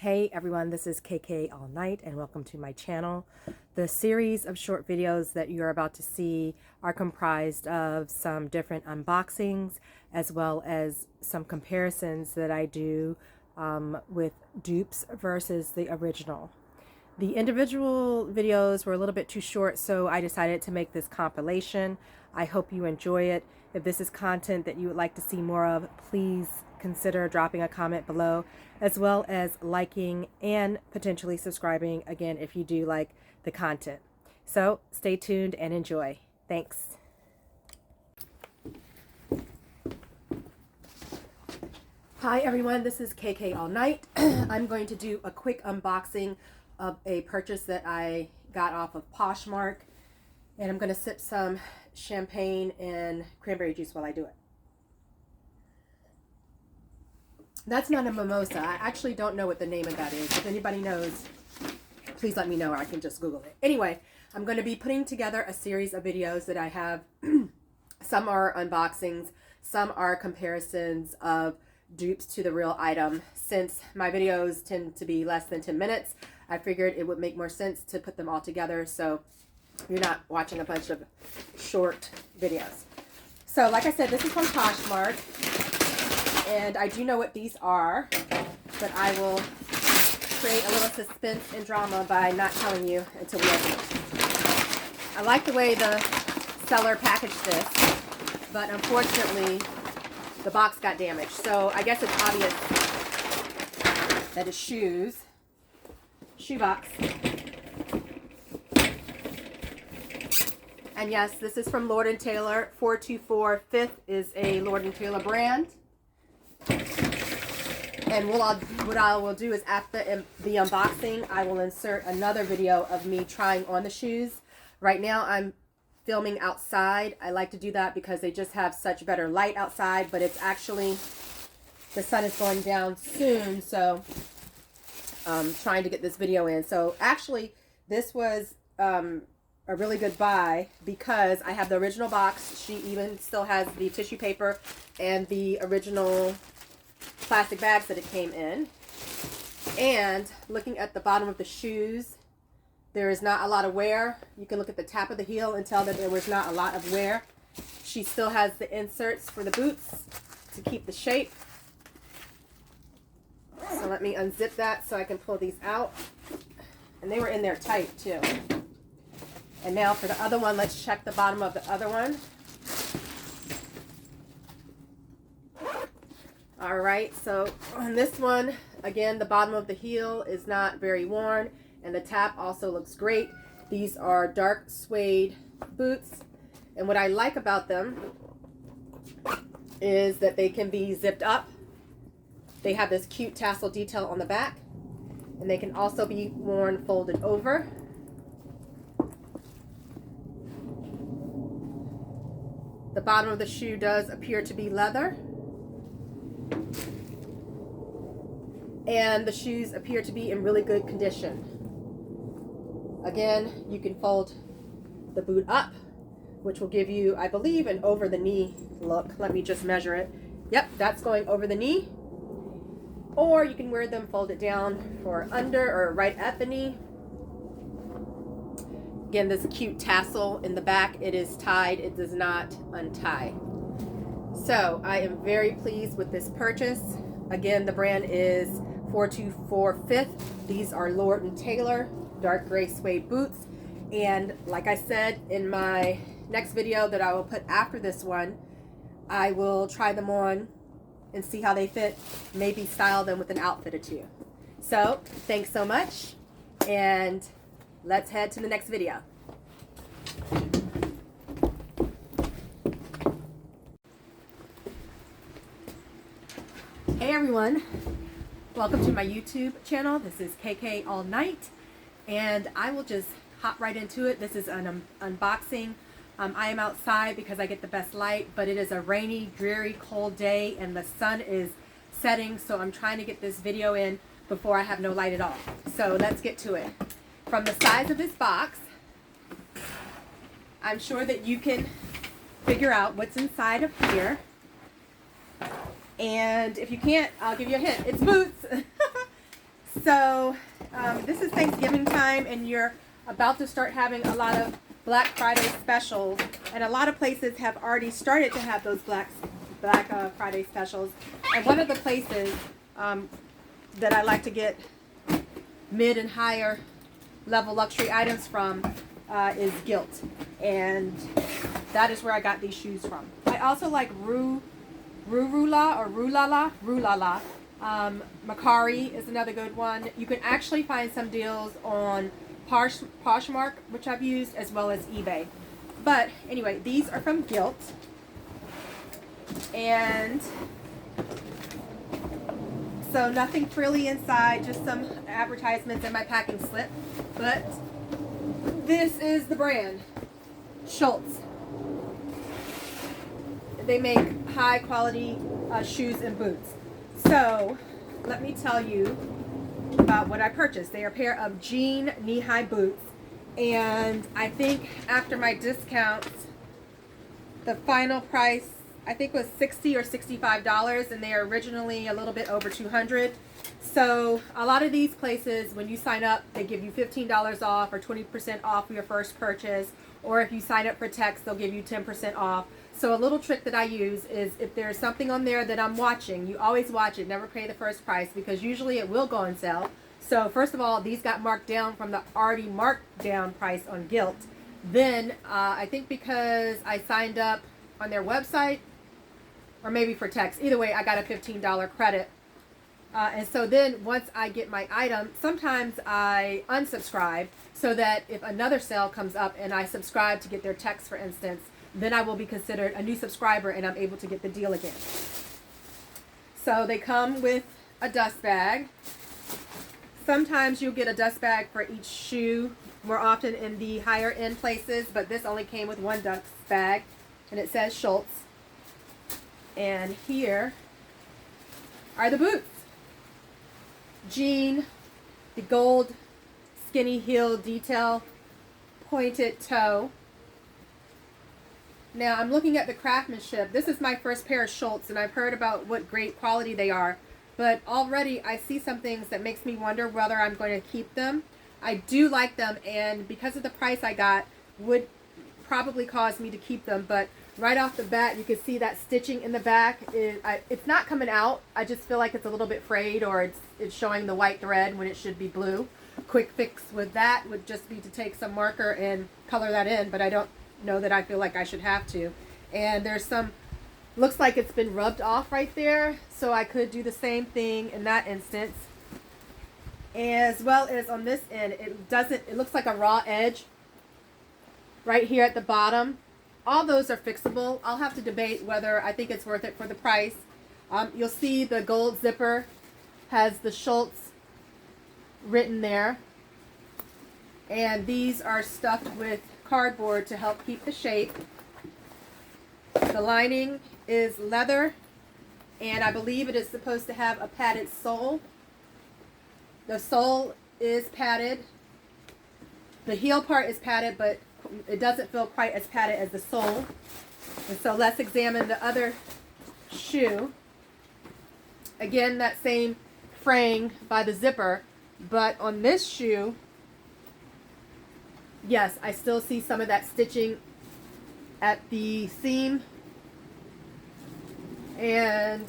Hey everyone, this is KK All Night and welcome to my channel. The series of short videos that you're about to see are comprised of some different unboxings as well as some comparisons that I do with dupes versus the original. The individual videos were a little bit too short, so I decided to make this compilation. I hope you enjoy it. If this is content that you would like to see more of, please consider dropping a comment below, as well as liking and potentially subscribing again if you do like the content. So stay tuned and enjoy. Thanks. Hi everyone, this is KK All Night. I'm going to do a quick unboxing of a purchase that I got off of Poshmark, and I'm going to sip some champagne and cranberry juice while I do it. That's not a mimosa. I actually don't know what the name of that is. If anybody knows, please let me know or I can just Google it. Anyway, I'm going to be putting together a series of videos that I have. Some are unboxings, some are comparisons of dupes to the real item. Since my videos tend to be less than 10 minutes, I figured it would make more sense to put them all together so you're not watching a bunch of short videos. So like I said, this is from Poshmark, and I do know what these are, but I will create a little suspense and drama by not telling you until we open it. I like the way the seller packaged this, but unfortunately the box got damaged. So I guess it's obvious that it's shoes. Shoe box. And yes, this is from Lord & Taylor. 424 Fifth is a Lord & Taylor brand. And what I will do is after the unboxing, I will insert another video of me trying on the shoes. Right now I'm filming outside. I like to do that because they just have such better light outside, but it's actually, the sun is going down soon, so I'm trying to get this video in. So actually this was a really good buy because I have the original box. She even still has the tissue paper and the original plastic bags that it came in. And looking at the bottom of the shoes, there is not a lot of wear. You can look at the tap of the heel and tell that there was not a lot of wear. She still has the inserts for the boots to keep the shape. So let me unzip that so I can pull these out. And they were in there tight too. And now for the other one, let's check the bottom of the other one. All right, so on this one, again, the bottom of the heel is not very worn, and the tap also looks great. These are dark suede boots, and what I like about them is that they can be zipped up. They have this cute tassel detail on the back, and they can also be worn folded over. The bottom of the shoe does appear to be leather, and the shoes appear to be in really good condition. Again, you can fold the boot up, which will give you, I believe, an over the knee look. Let me just measure it. Yep, that's going over the knee. Or you can wear them folded down for under or right at the knee. Again, this cute tassel in the back, it is tied, it does not untie. So I am very pleased with this purchase. Again, the brand is 424 Fifth. These are Lord & Taylor dark gray suede boots. And like I said in my next video that I will put after this one, I will try them on and see how they fit, maybe style them with an outfit or two. So thanks so much, and let's head to the next video. Hey everyone, welcome to my YouTube channel. This is KK All Night, and I will just hop right into it. This is an unboxing. I am outside because I get the best light, but it is a rainy, dreary, cold day and the sun is setting, so I'm trying to get this video in before I have no light at all. So let's get to it. From the size of this box, I'm sure that you can figure out what's inside of here. And if you can't, I'll give you a hint. It's boots. So this is Thanksgiving time, and you're about to start having a lot of Black Friday specials, and a lot of places have already started to have those Black Friday specials. And one of the places that I like to get mid and higher level luxury items from is Gilt, and that is where I got these shoes from. I also like Rulala. Macari is another good one. You can actually find some deals on Poshmark, which I've used, as well as eBay. But anyway, these are from Gilt, and so nothing frilly inside, just some advertisements in my packing slip. But this is the brand, Schultz. They make high quality shoes and boots. So let me tell you about what I purchased. They are a pair of jean knee-high boots, and I think after my discounts, the final price I think was $60 or $65, and they are originally a little bit over $200. So a lot of these places, when you sign up, they give you $15 off or 20% off your first purchase, or if you sign up for text, they'll give you 10% off. So a little trick that I use is if there's something on there that I'm watching, you always watch it, never pay the first price, because usually it will go on sale. So first of all, these got marked down from the already marked down price on Gilt. Then I think because I signed up on their website, or maybe for text, either way, I got a $15 credit. And so then once I get my item, sometimes I unsubscribe so that if another sale comes up and I subscribe to get their text, for instance, then I will be considered a new subscriber and I'm able to get the deal again. So they come with a dust bag. Sometimes you'll get a dust bag for each shoe, more often in the higher end places, but this only came with one dust bag, and it says Schultz. And here are the boots. Jean, the gold skinny heel detail, pointed toe. Now I'm looking at the craftsmanship. This is my first pair of Schultz, and I've heard about what great quality they are, but already I see some things that makes me wonder whether I'm going to keep them. I do like them, and because of the price I got, would probably cause me to keep them, but right off the bat, you can see that stitching in the back. It's not coming out. I just feel like it's a little bit frayed, or it's showing the white thread when it should be blue. Quick fix with that would just be to take some marker and color that in, but I don't know that I feel like I should have to. And there's some, looks like it's been rubbed off right there, so I could do the same thing in that instance. As well as on this end, it looks like a raw edge right here at the bottom. All those are fixable. I'll have to debate whether I think it's worth it for the price. You'll see the gold zipper has the Schultz written there. And these are stuffed with cardboard to help keep the shape. The lining is leather, and I believe it is supposed to have a padded sole. The sole is padded. The heel part is padded, but it doesn't feel quite as padded as the sole. And so let's examine the other shoe. Again, that same fraying by the zipper, but on this shoe, yes, I still see some of that stitching at the seam and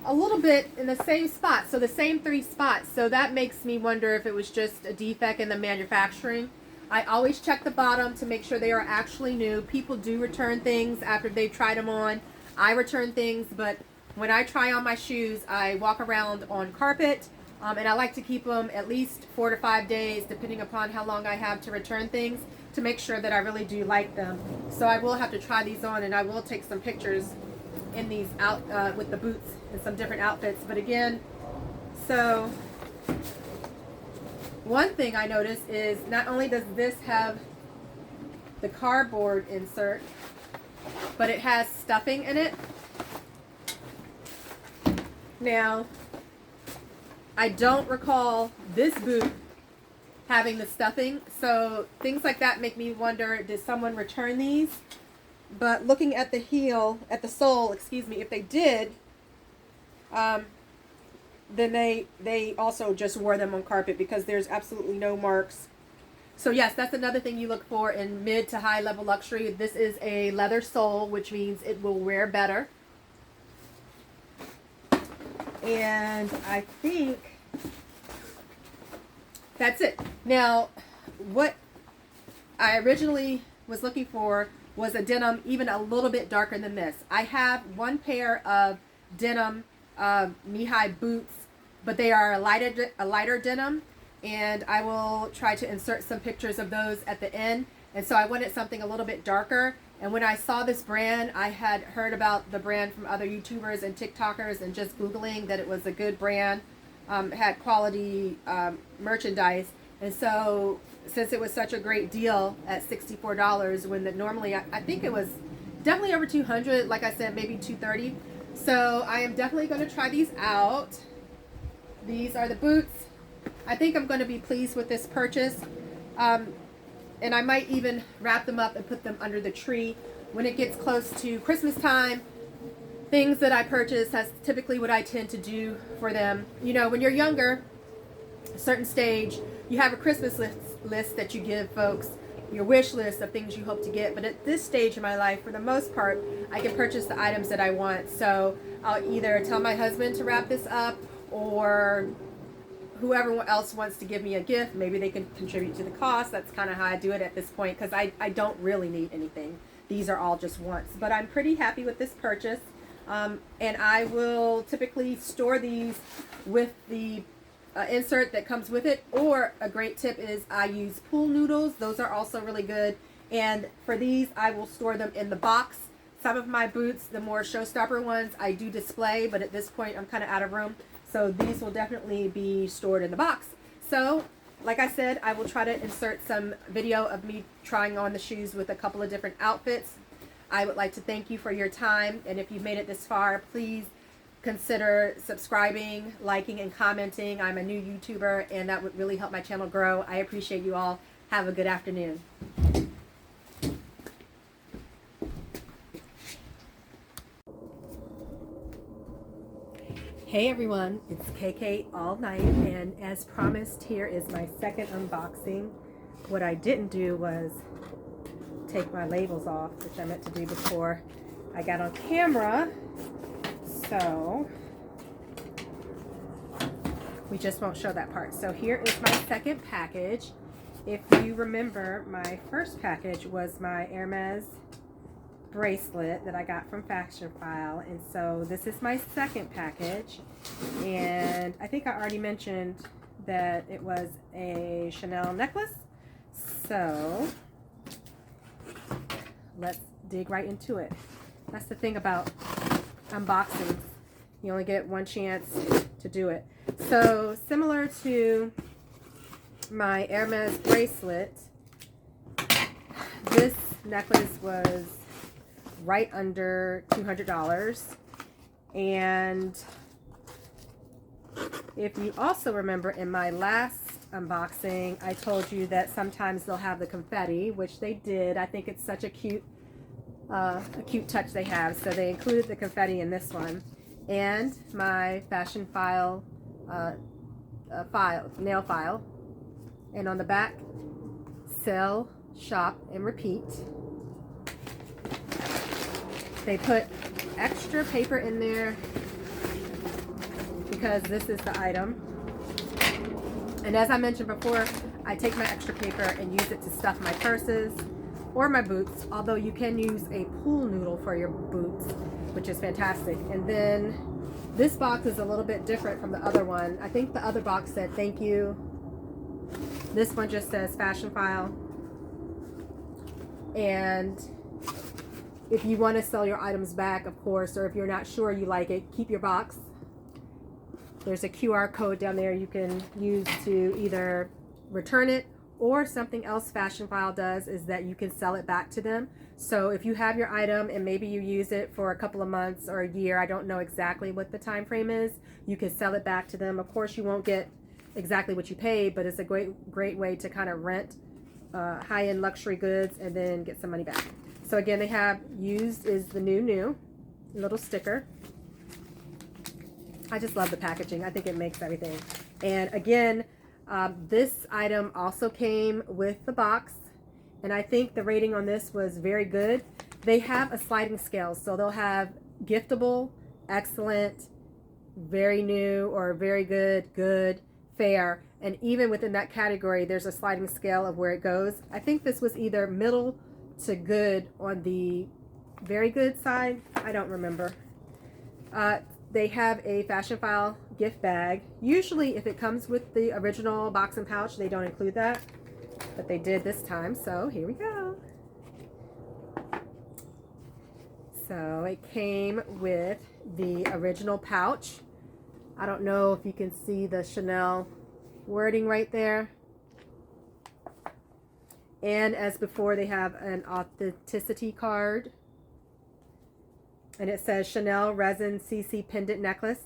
a little bit in the same spot, so the same 3 spots. So that makes me wonder if it was just a defect in the manufacturing. I always check the bottom to make sure they are actually new. People do return things after they've tried them on. I return things, but when I try on my shoes, I walk around on carpet, and I like to keep them at least 4 to 5 days, depending upon how long I have to return things, to make sure that I really do like them. So I will have to try these on, and I will take some pictures in these out with the boots and some different outfits. But again, so one thing I noticed is not only does this have the cardboard insert, but it has stuffing in it. Now, I don't recall this boot having the stuffing, so things like that make me wonder, did someone return these? But looking at the heel, at the sole, excuse me, if they did, then they also just wore them on carpet because there's absolutely no marks. So yes, that's another thing you look for in mid to high level luxury. This is a leather sole, which means it will wear better. And I think that's it. Now, what I originally was looking for was a denim even a little bit darker than this. I have one pair of denim knee-high boots, but they are a lighter denim, and I will try to insert some pictures of those at the end. And so I wanted something a little bit darker. And when I saw this brand, I had heard about the brand from other YouTubers and TikTokers, and just Googling that it was a good brand, had quality merchandise. And so since it was such a great deal at $64, when normally I think it was definitely over $200, like I said, maybe $230. So I am definitely going to try these out. These are the boots. I think I'm going to be pleased with this purchase. And I might even wrap them up and put them under the tree. When it gets close to Christmas time, things that I purchase, that's typically what I tend to do for them. You know, when you're younger, a certain stage, you have a Christmas list that you give folks, your wish list of things you hope to get. But at this stage in my life, for the most part, I can purchase the items that I want. So I'll either tell my husband to wrap this up, or whoever else wants to give me a gift, maybe they can contribute to the cost. That's kind of how I do it at this point, because I don't really need anything. These are all just wants. But I'm pretty happy with this purchase. And I will typically store these with the insert that comes with it. Or a great tip is I use pool noodles. Those are also really good. And for these, I will store them in the box. Some of my boots, the more showstopper ones, I do display, but at this point I'm kind of out of room. So these will definitely be stored in the box. So, like I said, I will try to insert some video of me trying on the shoes with a couple of different outfits. I would like to thank you for your time. And if you've made it this far, please consider subscribing, liking, and commenting. I'm a new YouTuber, and that would really help my channel grow. I appreciate you all. Have a good afternoon. Hey everyone, it's KK All Night, and as promised, here is my second unboxing. What I didn't do was take my labels off, which I meant to do before I got on camera. So we just won't show that part. So here is my second package. If you remember, my first package was my Hermes bracelet that I got from Fashion File, and so this is my second package. And I think I already mentioned that it was a Chanel necklace. So let's dig right into it. That's the thing about unboxing. You only get one chance to do it. So similar to my Hermes bracelet, this necklace was right under $200. And if you also remember, in my last unboxing, I told you that sometimes they'll have the confetti, which they did. I think it's such a cute touch they have. So they included the confetti in this one. And my Fashion File nail file. And on the back, sell, shop, and repeat. They put extra paper in there because this is the item. And as I mentioned before, I take my extra paper and use it to stuff my purses or my boots, although you can use a pool noodle for your boots, which is fantastic. And then this box is a little bit different from the other one. I think the other box said thank you. This one just says Fashion File. And if you want to sell your items back, of course, or if you're not sure you like it, keep your box. There's a QR code down there you can use to either return it, or something else Fashion File does is that you can sell it back to them. So if you have your item and maybe you use it for a couple of months or a year, I don't know exactly what the time frame is, you can sell it back to them. Of course, you won't get exactly what you paid, but it's a great way to kind of rent high-end luxury goods and then get some money back. So again, they have used is the new little sticker. I just love the packaging. I think it makes everything. And again, this item also came with the box, and I think the rating on this was very good. They have a sliding scale, so they'll have giftable, excellent, very new, or very good, good, fair, and even within that category there's a sliding scale of where it goes. I think this was either middle to good on the very good side. I don't remember. They have a Fashion File gift bag. Usually if it comes with the original box and pouch, they don't include that, but they did this time, so here we go. So it came with the original pouch. I don't know if you can see the Chanel wording right there. And as before, they have an authenticity card. And it says Chanel Resin CC Pendant Necklace.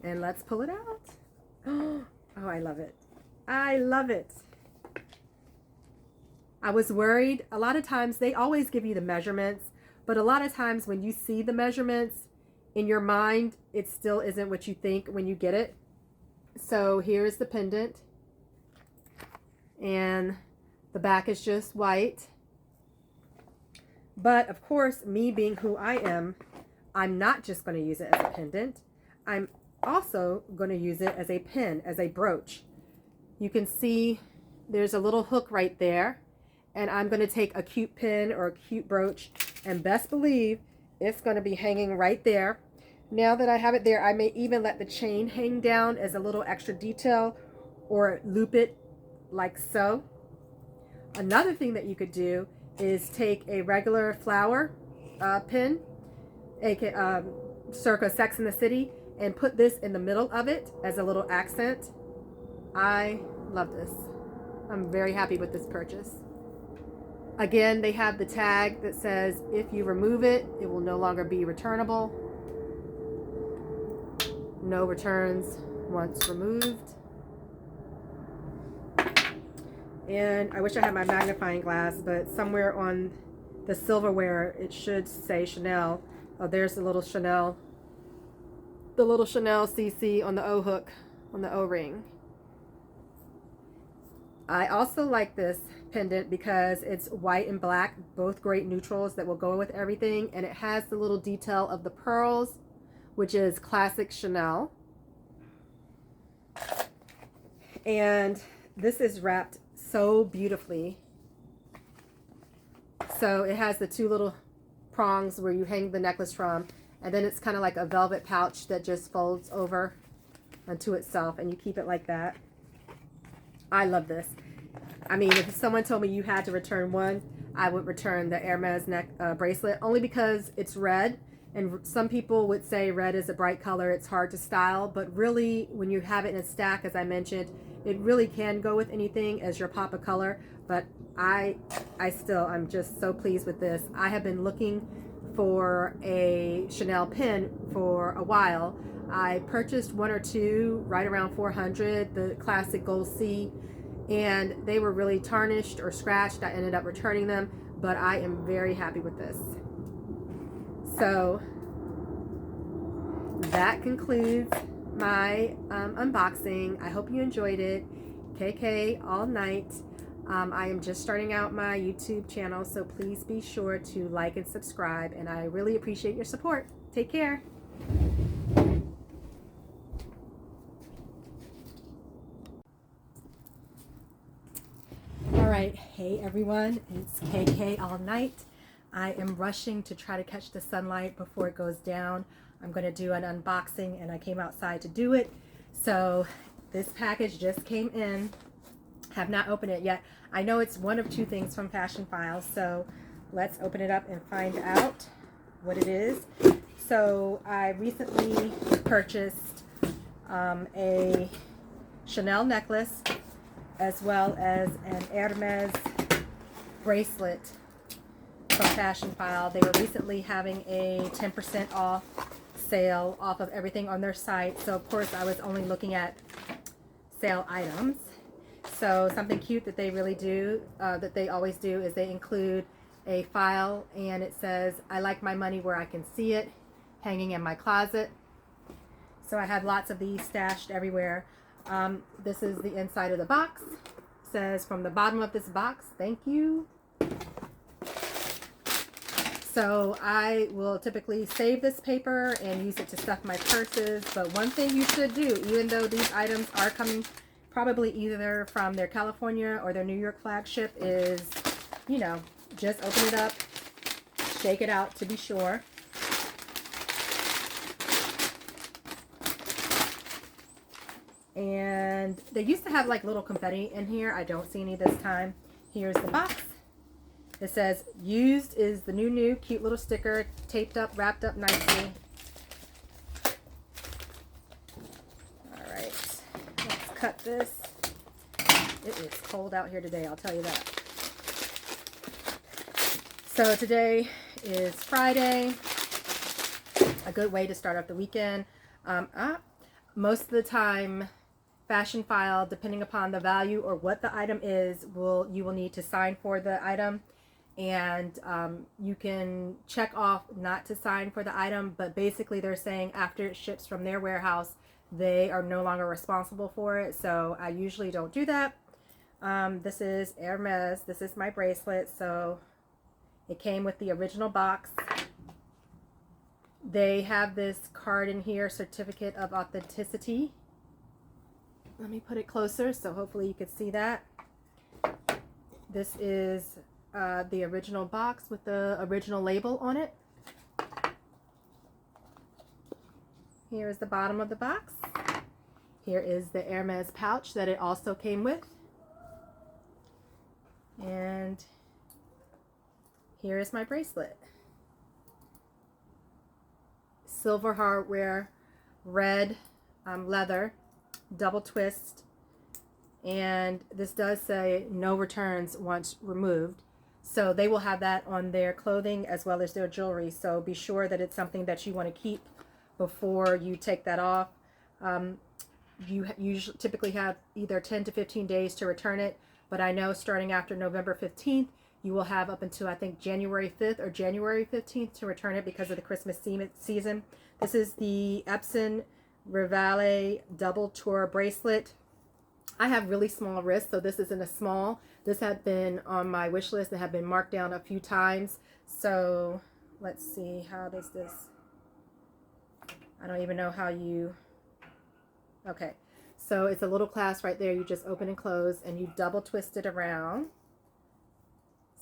And let's pull it out. Oh, I love it. I love it. I was worried. A lot of times, they always give you the measurements, but a lot of times when you see the measurements in your mind, it still isn't what you think when you get it. So here's the pendant. And the back is just white. But of course, me being who I am, I'm not just going to use it as a pendant. I'm also going to use it as a pin, as a brooch. You can see there's a little hook right there. And I'm going to take a cute pin or a cute brooch, and best believe it's going to be hanging right there. Now that I have it there, I may even let the chain hang down as a little extra detail, or loop it like so. Another thing that you could do is take a regular flower pin, circa Sex in the City, and put this in the middle of it as a little accent. I love this. I'm very happy with this purchase. Again, they have the tag that says if you remove it, it will no longer be returnable. No returns once removed. And I wish I had my magnifying glass, but somewhere on the silverware it should say Chanel. Oh, there's the little Chanel CC on the O hook, on the O-ring. I also like this pendant because it's white and black, both great neutrals that will go with everything, and it has the little detail of the pearls, which is classic Chanel. And this is wrapped so beautifully. So it has the two little prongs where you hang the necklace from, and then it's kind of like a velvet pouch that just folds over onto itself, and you keep it like that. I love this. I mean, if someone told me you had to return one, I would return the Hermes neck bracelet, only because it's red, and some people would say red is a bright color, it's hard to style, but really when you have it in a stack, as I mentioned, it really can go with anything as your pop of color. But I'm just so pleased with this. I have been looking for a Chanel pin for a while. I purchased one or two right around $400, the classic Gold C, and they were really tarnished or scratched. I ended up returning them, but I am very happy with this. So that concludes my unboxing. I hope you enjoyed it. KK all night. I am just starting out my YouTube channel, so please be sure to like and subscribe, and I really appreciate your support. Take care. Alright, hey everyone, it's KK all night. I am rushing to try to catch the sunlight before it goes down. I'm going to do an unboxing, and I came outside to do it. So this package just came in. Have not opened it yet. I know it's one of two things from Fashion Files, so let's open it up and find out what it is. So I recently purchased a Chanel necklace, as well as an Hermes bracelet from Fashion File. They were recently having a 10% off sale off of everything on their site. So of course I was only looking at sale items. So something cute that they really do, that they always do, is they include a file, and it says, I like my money where I can see it, hanging in my closet. So I have lots of these stashed everywhere. This is the inside of the box. It says, from the bottom of this box, thank you. So I will typically save this paper and use it to stuff my purses. But one thing you should do, even though these items are coming probably either from their California or their New York flagship, is, you know, just open it up, shake it out to be sure. And they used to have like little confetti in here. I don't see any this time. Here's the box. It says, used is the new, cute little sticker, taped up, wrapped up nicely. All right, let's cut this. It is cold out here today, I'll tell you that. So today is Friday, a good way to start off the weekend. Most of the time, Fashion File, depending upon the value or what the item is, you will need to sign for the item. And you can check off not to sign for the item, but basically they're saying after it ships from their warehouse, they are no longer responsible for it. So I usually don't do that. This is Hermes. This is my bracelet. So it came with the original box. They have this card in here, certificate of authenticity. Let me put it closer so hopefully you can see that. This is the original box with the original label on it. Here is the bottom of the box. Here is the Hermes pouch that it also came with. And here is my bracelet. Silver hardware, red leather, double twist. And this does say no returns once removed. So they will have that on their clothing as well as their jewelry. So be sure that it's something that you want to keep before you take that off. You usually typically have either 10 to 15 days to return it. But I know starting after November 15th, you will have up until I think January 5th or January 15th to return it because of the Christmas season. This is the Epson Rivale Double Tour Bracelet. I have really small wrists, so this isn't a small. This had been on my wish list. It had been marked down a few times. So let's see, how does this, I don't even know how you, okay. So it's a little clasp right there. You just open and close and you double twist it around.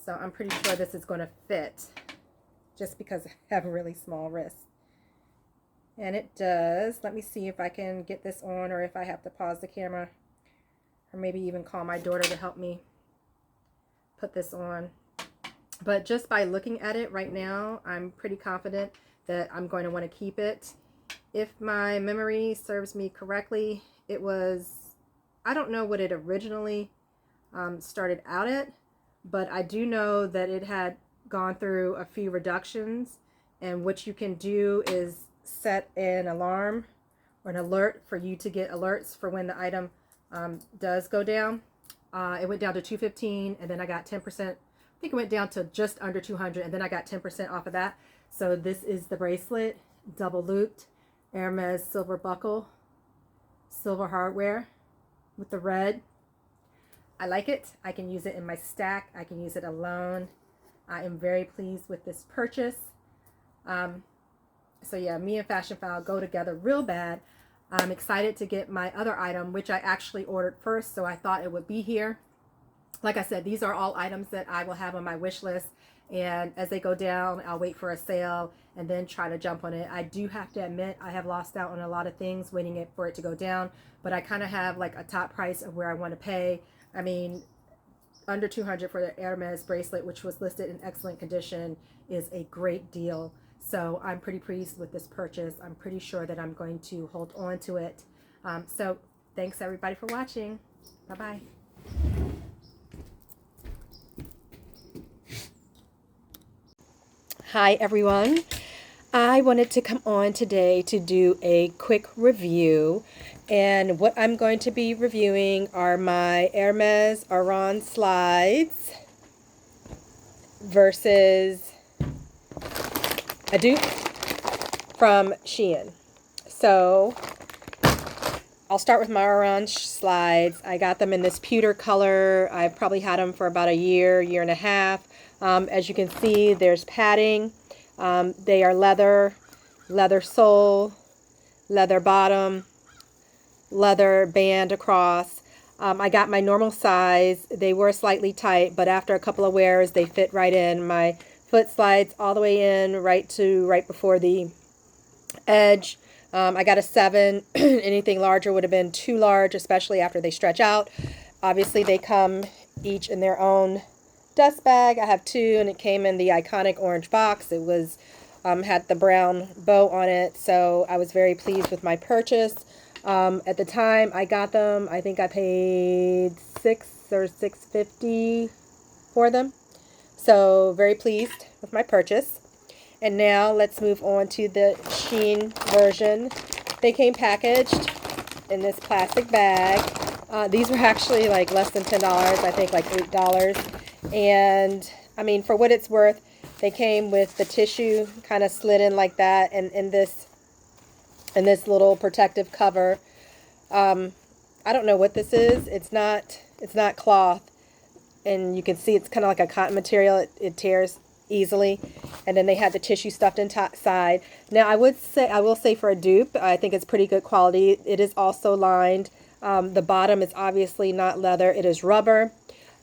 So I'm pretty sure this is going to fit just because I have a really small wrist. And it does. Let me see if I can get this on or if I have to pause the camera or maybe even call my daughter to help me put this on. But just by looking at it right now, I'm pretty confident that I'm going to want to keep it. If my memory serves me correctly, it was, I don't know what it originally started out at, but I do know that it had gone through a few reductions, and what you can do is set an alarm or an alert for you to get alerts for when the item does go down. It went down to $215, and then I got 10%. I think it went down to just under $200, and then I got 10% off of that. So this is the bracelet, double looped, Hermes silver buckle, silver hardware with the red. I like it. I can use it in my stack. I can use it alone. I am very pleased with this purchase. So yeah, me and Fashion File go together real bad. I'm excited to get my other item, which I actually ordered first, so I thought it would be here. Like I said, these are all items that I will have on my wish list, and as they go down, I'll wait for a sale and then try to jump on it. I do have to admit, I have lost out on a lot of things waiting for it to go down, but I kind of have like a top price of where I want to pay. I mean, under $200 for the Hermes bracelet, which was listed in excellent condition, is a great deal. So I'm pretty pleased with this purchase. I'm pretty sure that I'm going to hold on to it. So thanks everybody for watching. Bye-bye. Hi everyone. I wanted to come on today to do a quick review, and what I'm going to be reviewing are my Hermes Aran slides. versus a dupe from Shein. So I'll start with my orange slides. I got them in this pewter color. I've probably had them for about a year, year and a half. As you can see, there's padding. They are leather, leather sole, leather bottom, leather band across. I got my normal size. They were slightly tight, but after a couple of wears, they fit right in. My foot slides all the way in, right before the edge. I got a 7. Anything larger would have been too large, especially after they stretch out. Obviously, they come each in their own dust bag. I have 2, and it came in the iconic orange box. It was had the brown bow on it, so I was very pleased with my purchase. At the time I got them, I think I paid $6 or $6.50 for them. So very pleased with my purchase. And now let's move on to the Shein version. They came packaged in this plastic bag. These were actually like less than $10, I think like $8. And I mean, for what it's worth, they came with the tissue kind of slid in like that, and in this little protective cover. I don't know what this is. It's not cloth, and you can see it's kind of like a cotton material. It tears easily, and then they had the tissue stuffed inside. Now I will say for a dupe, I think it's pretty good quality. It is also lined. The bottom is obviously not leather. It is rubber.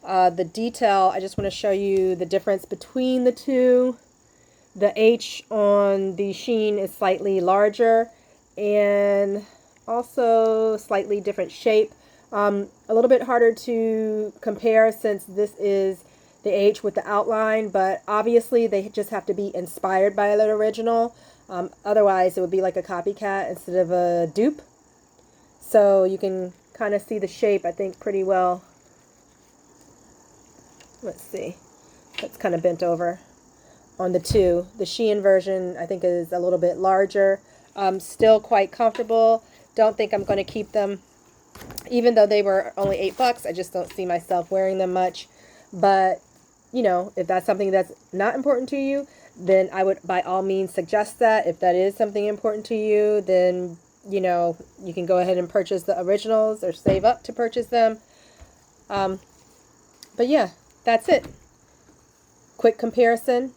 The detail, I just want to show you the difference between the two. The H on the Shein is slightly larger and also slightly different shape. A little bit harder to compare since this is the H with the outline, but obviously they just have to be inspired by the original. Otherwise it would be like a copycat instead of a dupe. So you can kind of see the shape, I think, pretty well. Let's see. That's kind of bent over on the two. The Shein version, I think, is a little bit larger. Still quite comfortable. Don't think I'm going to keep them. Even though they were only $8, I just don't see myself wearing them much. But, you know, if that's something that's not important to you, then I would by all means suggest that. If that is something important to you, then, you know, you can go ahead and purchase the originals or save up to purchase them. But yeah, that's it. Quick comparison.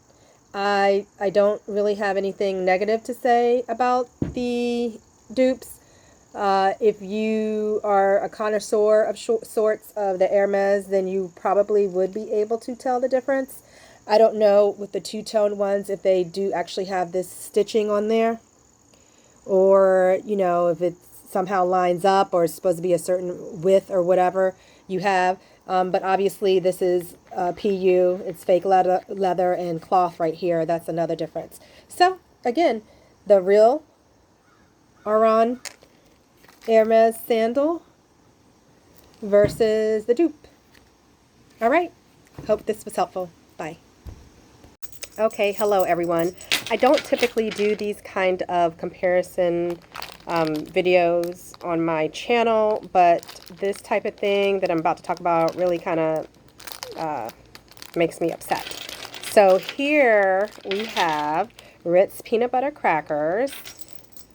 I don't really have anything negative to say about the dupes. If you are a connoisseur of sorts of the Hermes, then you probably would be able to tell the difference. I don't know with the two-tone ones if they do actually have this stitching on there, or, you know, if it somehow lines up or is supposed to be a certain width or whatever you have. But obviously this is PU. It's fake leather and cloth right here. That's another difference. So again, the real Aran Hermes sandal versus the dupe. All right. Hope this was helpful. Bye. Okay. Hello, everyone. I don't typically do these kind of comparison videos on my channel, but this type of thing that I'm about to talk about really kind of makes me upset. So here we have Ritz peanut butter crackers.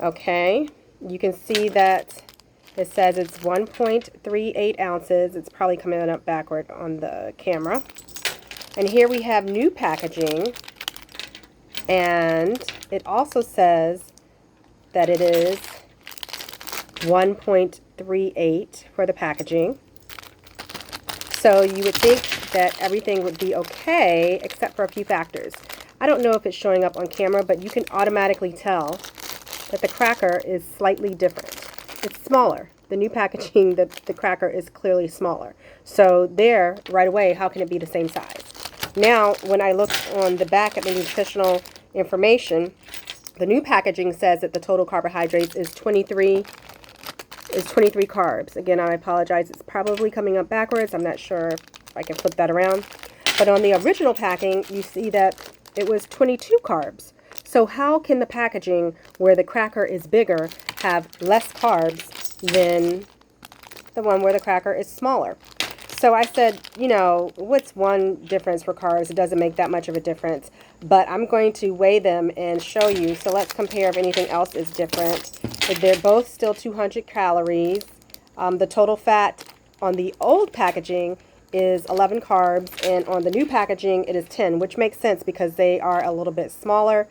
Okay, you can see that it says it's 1.38 ounces. It's probably coming up backward on the camera. And here we have new packaging, and it also says that it is 1.38 for the packaging. So you would think that everything would be okay except for a few factors. I don't know if it's showing up on camera, but you can automatically tell that the cracker is slightly different. It's smaller. The new packaging, the cracker is clearly smaller. So there, right away, how can it be the same size? Now, when I look on the back at the nutritional information, the new packaging says that the total carbohydrates is 23 carbs. Again, I apologize. It's probably coming up backwards. I'm not sure if I can flip that around. But on the original packing, you see that it was 22 carbs. So how can the packaging where the cracker is bigger have less carbs than the one where the cracker is smaller? So I said, you know, what's one difference for carbs? It doesn't make that much of a difference, but I'm going to weigh them and show you. So let's compare if anything else is different. They're both still 200 calories. The total fat on the old packaging is 11 carbs, and on the new packaging it is 10, which makes sense because they are a little bit smaller.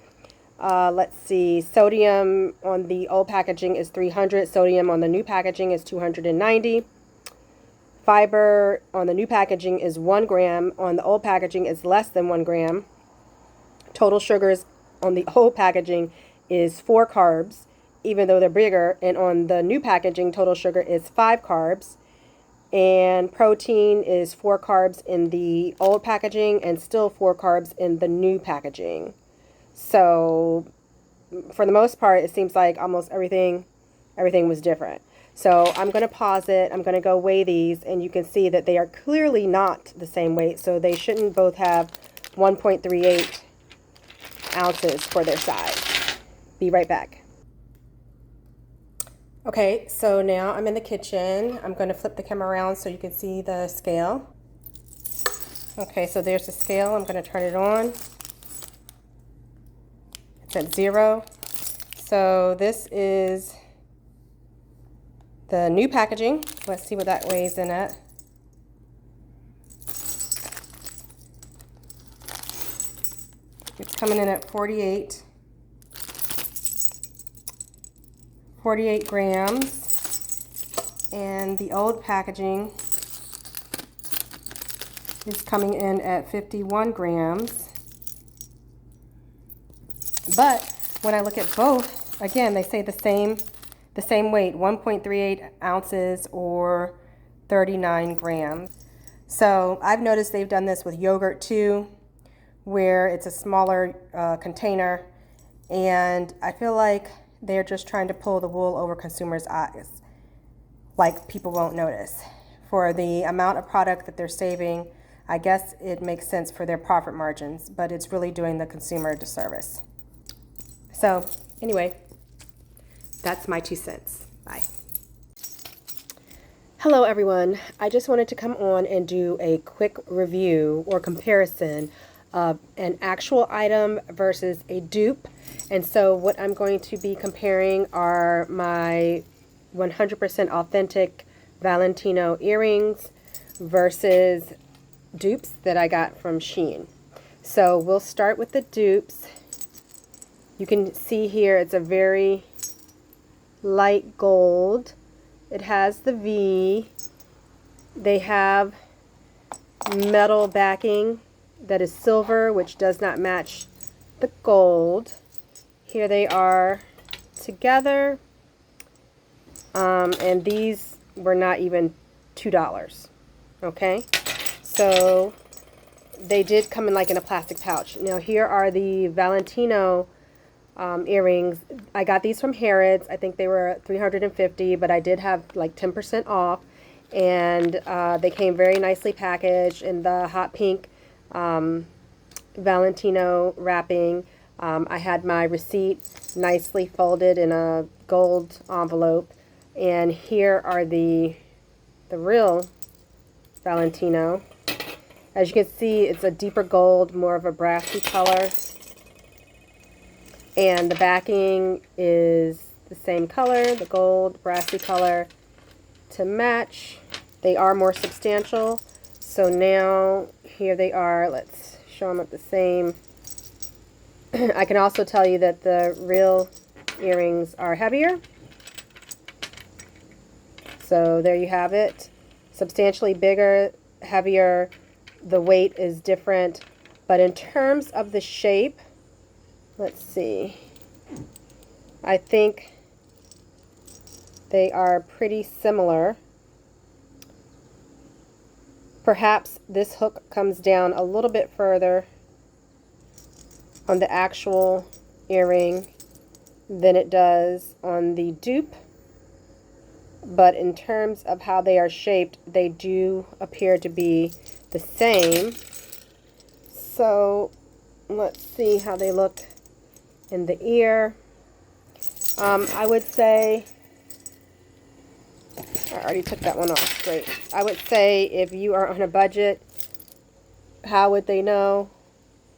Let's see, sodium on the old packaging is 300, sodium on the new packaging is 290. Fiber on the new packaging is 1 gram, on the old packaging is less than 1 gram. Total sugars on the old packaging is 4 carbs, even though they're bigger, and on the new packaging, total sugar is 5 carbs. And protein is 4 carbs in the old packaging and still 4 carbs in the new packaging. So for the most part, it seems like almost everything was different. So I'm going to pause it. I'm going to go weigh these, and you can see that they are clearly not the same weight. So they shouldn't both have 1.38 ounces for their size. Be right back. Okay, so now I'm in the kitchen. I'm going to flip the camera around so you can see the scale. Okay, so there's the scale. I'm going to turn it on. It's at 0. So this is the new packaging. Let's see what that weighs in at. It's coming in at 48 grams. And the old packaging is coming in at 51 grams. But when I look at both, again, they say the same weight, 1.38 ounces or 39 grams. So I've noticed they've done this with yogurt too, where it's a smaller container, and I feel like they're just trying to pull the wool over consumers' eyes, like people won't notice. For the amount of product that they're saving, I guess it makes sense for their profit margins, but it's really doing the consumer a disservice. So anyway, that's my 2 cents. Bye. Hello everyone. I just wanted to come on and do a quick review or comparison of an actual item versus a dupe. And so what I'm going to be comparing are my 100% authentic Valentino earrings versus dupes that I got from Shein. So we'll start with the dupes. You can see here it's a very light gold. It has the V. They have metal backing that is silver, which does not match the gold. Here they are together. And these were not even $2. Okay, so they did come in like in a plastic pouch. Now here are the Valentino earrings. I got these from Harrods. I think they were $350, but I did have like 10% off, and they came very nicely packaged in the hot pink Valentino wrapping. I had my receipt nicely folded in a gold envelope, and here are the real Valentino. As you can see, it's a deeper gold, more of a brassy color. And the backing is the same color, the gold, brassy color to match. They are more substantial. So now here they are. Let's show them at the same. I can also tell you that the real earrings are heavier. So there you have it. Substantially bigger, heavier. The weight is different. But in terms of the shape, let's see. I think they are pretty similar. Perhaps this hook comes down a little bit further on the actual earring than it does on the dupe. But in terms of how they are shaped, they do appear to be the same. So let's see how they look in the ear. I would say I already took that one off. Great. I would say if you are on a budget, how would they know?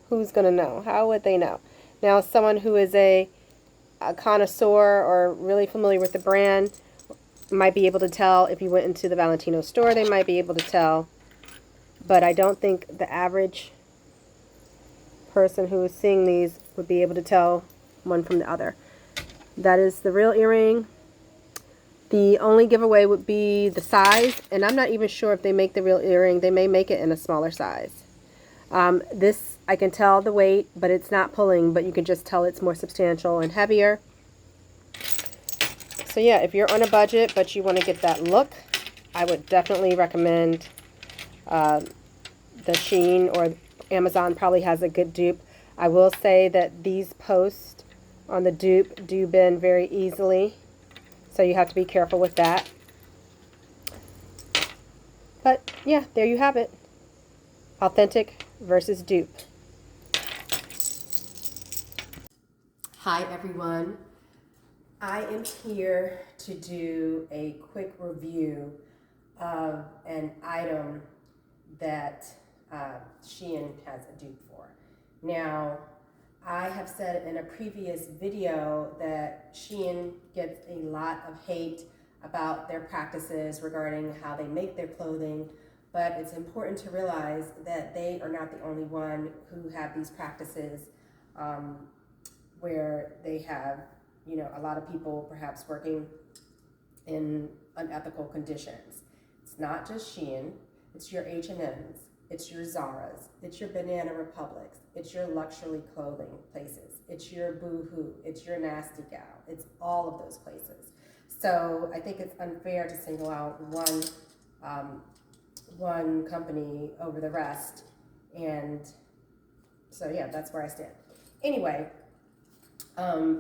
Who's going to know? How would they know? Now, someone who is a connoisseur or really familiar with the brand might be able to tell. If you went into the Valentino store, they might be able to tell. But I don't think the average person who is seeing these would be able to tell one from the other. That is the real earring. The only giveaway would be the size, and I'm not even sure if they make the real earring. They may make it in a smaller size. This, I can tell the weight, but it's not pulling, but you can just tell it's more substantial and heavier. So yeah, if you're on a budget but you want to get that look, I would definitely recommend the Shein, or Amazon probably has a good dupe. I will say that these posts on the dupe do bend very easily, so you have to be careful with that. But yeah, there you have it. Authentic versus dupe. Hi everyone. I am here to do a quick review of an item that Shein has a dupe for. Now, I have said in a previous video that Shein gets a lot of hate about their practices regarding how they make their clothing, but it's important to realize that they are not the only one who have these practices where they have, you know, a lot of people perhaps working in unethical conditions. It's not just Shein, it's your H&Ms, it's your Zara's, it's your Banana Republics, it's your luxury clothing places, it's your Boohoo, it's your Nasty Gal, it's all of those places. So I think it's unfair to single out one company over the rest, and so yeah, that's where I stand. Anyway,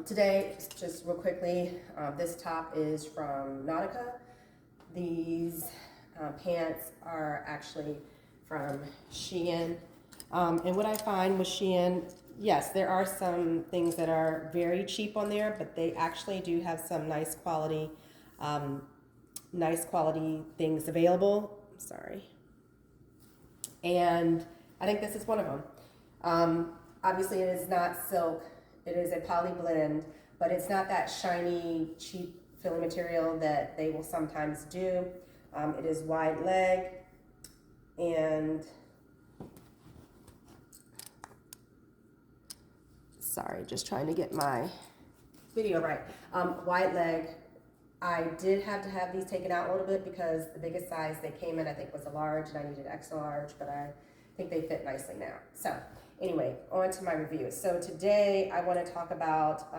today, just real quickly, this top is from Nautica. These pants are actually from Shein. And what I find with Shein, yes, there are some things that are very cheap on there, but they actually do have some nice quality things available. Sorry. And I think this is one of them. Obviously, it is not silk. It is a poly blend, but it's not that shiny, cheap filling material that they will sometimes do. It is wide leg, and sorry, just trying to get my video right. Wide leg. I did have to have these taken out a little bit because the biggest size they came in, I think, was a large, and I needed extra large, but I think they fit nicely now. So anyway, on to my review. So today I want to talk about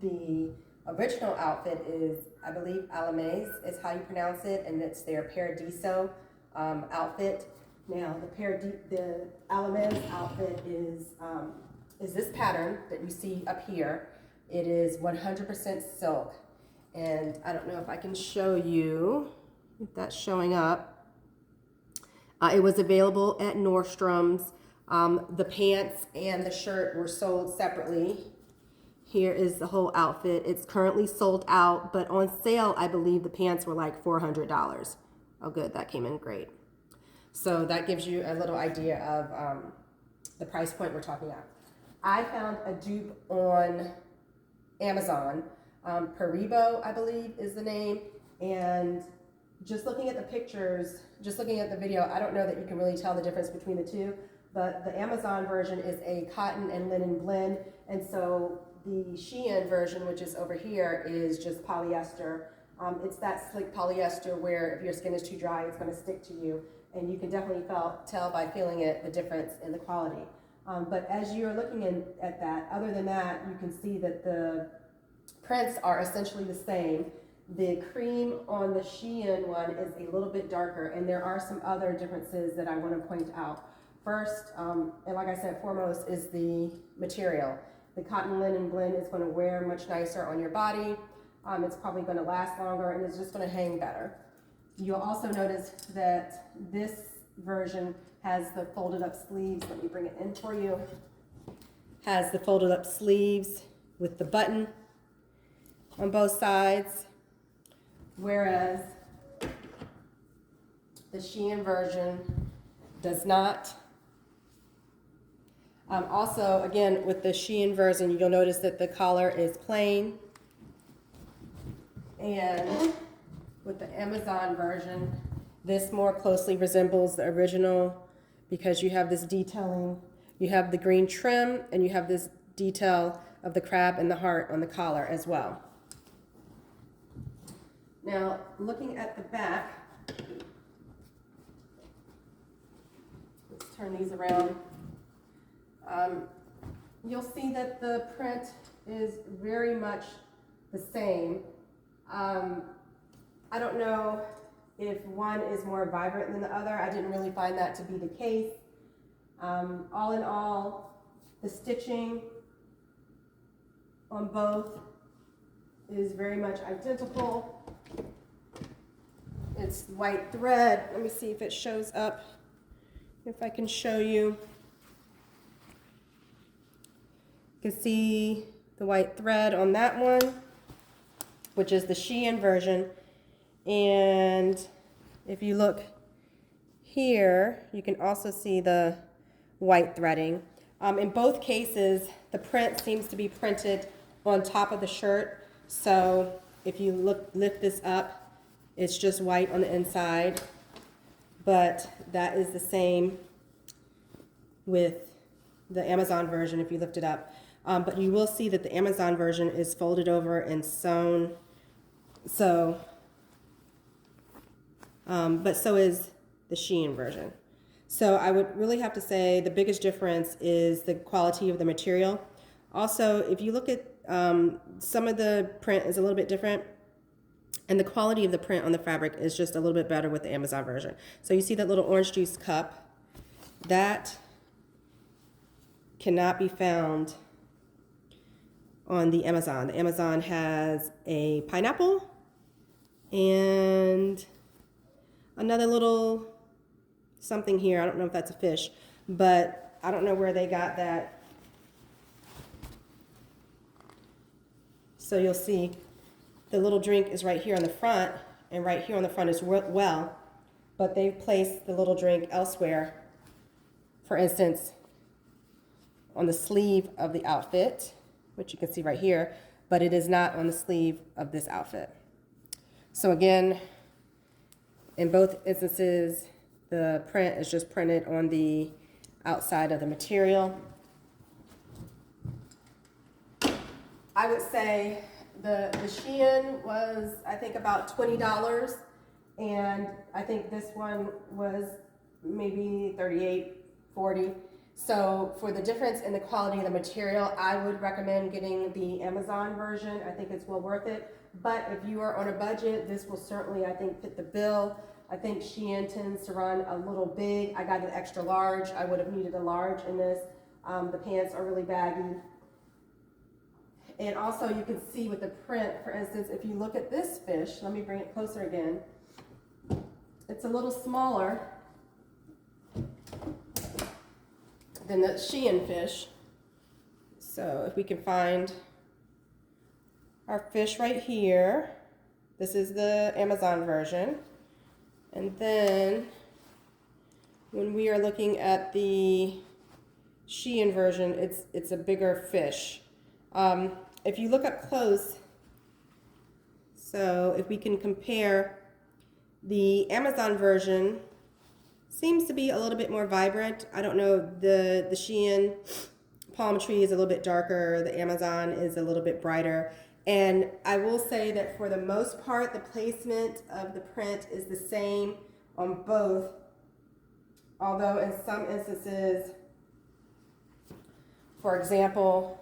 the original outfit is, I believe, Alamaze is how you pronounce it, and it's their Paradiso outfit. Now the Alamaze outfit is this pattern that you see up here. It is 100% silk, and I don't know if I can show you if that's showing up. It was available at Nordstrom's. The pants and the shirt were sold separately. Here is the whole outfit. It's currently sold out, but on sale, I believe the pants were like $400. Oh, good, that came in great. So that gives you a little idea of the price point we're talking about. I found a dupe on Amazon. Paribo, I believe, is the name. And just looking at the pictures, just looking at the video, I don't know that you can really tell the difference between the two, but the Amazon version is a cotton and linen blend, and so the Shein version, which is over here, is just polyester. It's that slick polyester where if your skin is too dry, it's going to stick to you, and you can definitely tell by feeling it the difference in the quality. But as you're looking at that, other than that, you can see that the prints are essentially the same. The cream on the Shein one is a little bit darker, and there are some other differences that I want to point out. First, and like I said, foremost is the material. The cotton linen blend is going to wear much nicer on your body. It's probably going to last longer, and it's just going to hang better. You'll also notice that this version has the folded up sleeves. Let me bring it in for you. Has the folded up sleeves with the button on both sides. Whereas The Shein version does not. Also, again, with the Shein version, you'll notice that the collar is plain. And with the Amazon version, this more closely resembles the original because you have this detailing. You have the green trim and you have this detail of the crab and the heart on the collar as well. Now, looking at the back, let's turn these around. You'll see that the print is very much the same. I don't know if one is more vibrant than the other. I didn't really find that to be the case. All in all, the stitching on both is very much identical. It's white thread. Let me see if it shows up, if I can show you. You can see the white thread on that one, which is the Shein version. And if you look here, you can also see the white threading. In both cases, the print seems to be printed on top of the shirt. So if you lift this up, it's just white on the inside. But that is the same with the Amazon version if you lift it up. But you will see that the Amazon version is folded over and sewn. So, but so is the Shein version. So I would really have to say the biggest difference is the quality of the material. Also, if you look at some of the print is a little bit different, and the quality of the print on the fabric is just a little bit better with the Amazon version. So you see that little orange juice cup, that cannot be found on the Amazon. The Amazon has a pineapple and another little something here. I don't know if that's a fish, but I don't know where they got that. So you'll see the little drink is right here on the front, and right here on the front is well, but they've placed the little drink elsewhere. For instance, on the sleeve of the outfit, which you can see right here, but it is not on the sleeve of this outfit. So again, in both instances, the print is just printed on the outside of the material. I would say the Shein was, I think, about $20, and I think this one was maybe $38, $40. So for the difference in the quality of the material, I would recommend getting the Amazon version. I think it's well worth it. But if you are on a budget, this will certainly, I think, fit the bill. I think Shein tends to run a little big. I got an extra large. I would have needed a large in this. The pants are really baggy. And also you can see with the print, for instance, if you look at this fish, let me bring it closer again. It's a little smaller than the Shein fish. So if we can find our fish right here, this is the Amazon version. And then when we are looking at the Shein version, it's a bigger fish. If you look up close, so if we can compare, the Amazon version seems to be a little bit more vibrant. I don't know, the Shein palm tree is a little bit darker, the Amazon is a little bit brighter. And I will say that for the most part, the placement of the print is the same on both, although in some instances, for example,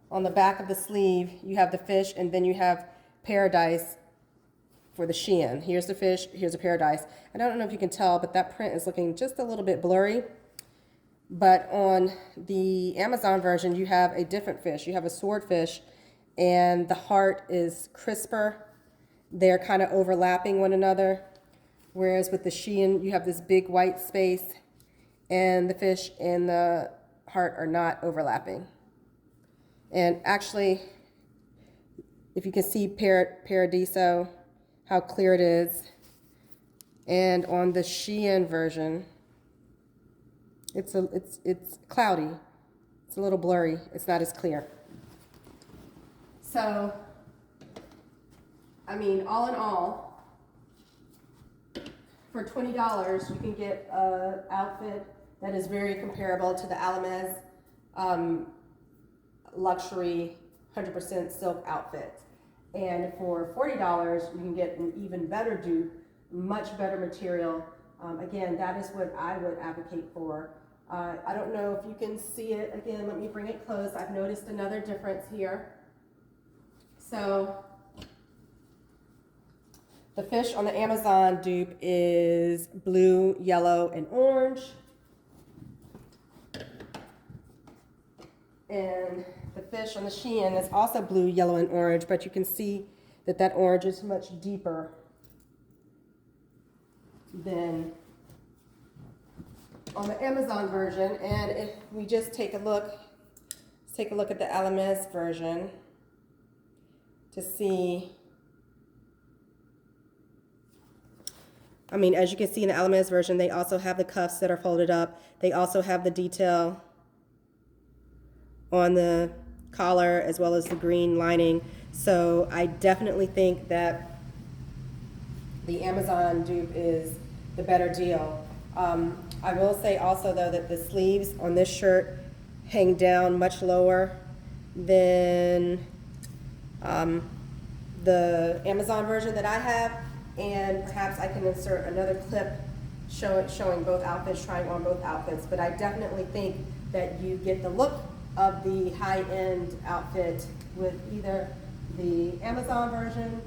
on the back of the sleeve, you have the fish, and then you have paradise for the Shein. Here's the fish, here's a paradise. And I don't know if you can tell, but that print is looking just a little bit blurry. But on the Amazon version, you have a different fish. You have a swordfish, and the heart is crisper. They're kind of overlapping one another. Whereas with the Shein, you have this big white space, and the fish and the heart are not overlapping. And actually, if you can see Paradiso, how clear it is, And on the Shein version, it's cloudy. It's a little blurry. It's not as clear. So, I mean, all in all, for $20, you can get an outfit that is very comparable to the Alamez luxury 100% silk outfit. And for $40, you can get an even better dupe, much better material. Again, that is what I would advocate for. I don't know if you can see it. Again, let me bring it close. I've noticed another difference here. So the fish on the Amazon dupe is blue, yellow, and orange. And the fish on the Shein is also blue, yellow, and orange, but you can see that that orange is much deeper than on the Amazon version. And if we just take a look, let's take a look at the Alamez version to see. I mean, as you can see in the Alamez version, they also have the cuffs that are folded up. They also have the detail on the collar as well as the green lining. So I definitely think that the Amazon dupe is the better deal. I will say also though that the sleeves on this shirt hang down much lower than the Amazon version that I have, and perhaps I can insert another clip showing both outfits, trying on both outfits. But I definitely think that you get the look of the high-end outfit with either the Amazon version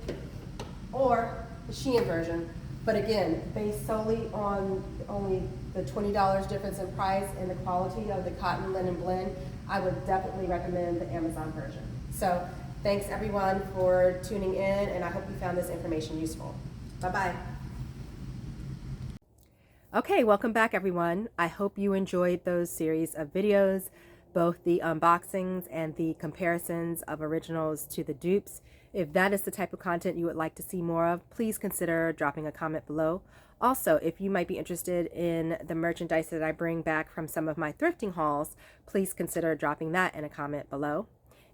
or the Shein version. But again, based solely on only the $20 difference in price and the quality of the cotton linen blend, I would definitely recommend the Amazon version. So thanks everyone for tuning in, and I hope you found this information useful. Bye-bye. Okay, welcome back everyone. I hope you enjoyed those series of videos, both the unboxings and the comparisons of originals to the dupes. If that is the type of content you would like to see more of, please consider dropping a comment below. Also, if you might be interested in the merchandise that I bring back from some of my thrifting hauls, please consider dropping that in a comment below.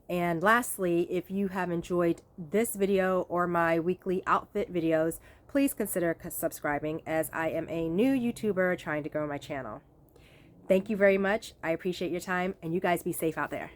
And lastly, if you have enjoyed this video or my weekly outfit videos, please consider subscribing, as I am a new YouTuber trying to grow my channel. Thank you very much. I appreciate your time, and you guys be safe out there.